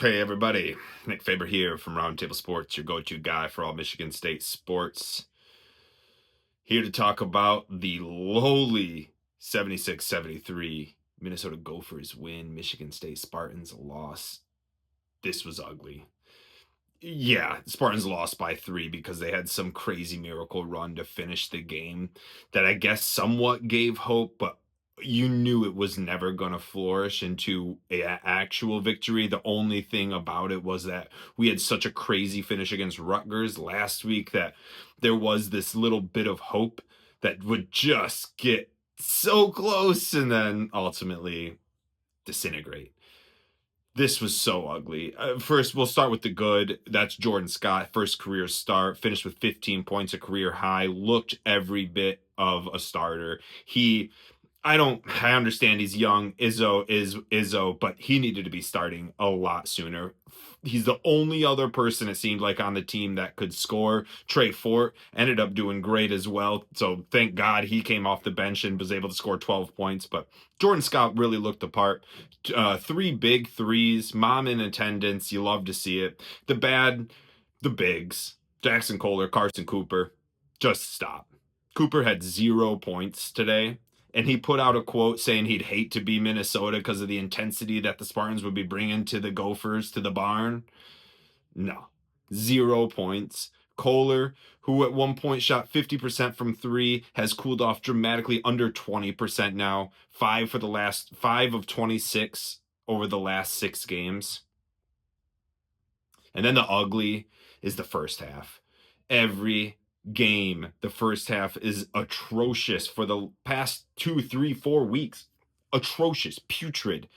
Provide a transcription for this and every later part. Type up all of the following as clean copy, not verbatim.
Hey everybody, Nick Faber here from Roundtable Sports, your go-to guy for all Michigan State sports. Here to talk about the lowly 76-73 Minnesota Gophers win, Michigan State Spartans loss. This was ugly. Yeah, Spartans lost by 3 because they had some crazy miracle run to finish the game that I guess somewhat gave hope, but you knew it was never going to flourish into a actual victory. The only thing about it was that we had such a crazy finish against Rutgers last week that there was this little bit of hope that would just get so close and then ultimately disintegrate. This was so ugly. First, we'll start with the good. That's Jordan Scott, first career start, finished with 15 points, a career high, looked every bit of a starter. I understand he's young. Izzo is Izzo, but he needed to be starting a lot sooner. He's the only other person it seemed like on the team that could score. Trey Fort ended up doing great as well. So thank God he came off the bench and was able to score 12 points. But Jordan Scott really looked the part. 3 big threes, mom in attendance. You love to see it. The bigs, Jackson Kohler, Carson Cooper, just stop. Cooper had 0 points today. And he put out a quote saying he'd hate to be Minnesota because of the intensity that the Spartans would be bringing to the Gophers, to the barn. No, 0 points. Kohler, who at one point shot 50% from 3, has cooled off dramatically under 20% now. 5 of 26 over the last 6 games. And then the ugly is the first half. Every game, the first half is atrocious for the past 2, 3, 4 weeks. Atrocious, putrid,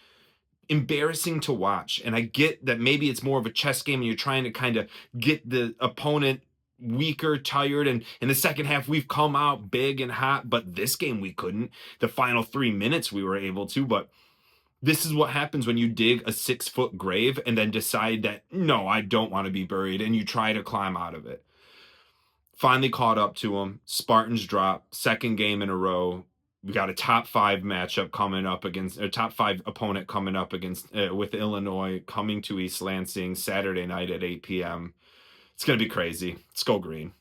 embarrassing to watch. And I get that maybe it's more of a chess game and you're trying to kind of get the opponent weaker, tired, and in the second half we've come out big and hot, but this game we couldn't. The final 3 minutes we were able to, but this is what happens when you dig a 6-foot grave and then decide that, no, I don't want to be buried, and you try to climb out of it. Finally caught up to them. Spartans drop, second game in a row. We got a top 5 matchup coming up against a top 5 opponent coming up against with Illinois coming to East Lansing Saturday night at 8 p.m. It's going to be crazy. Let's go green.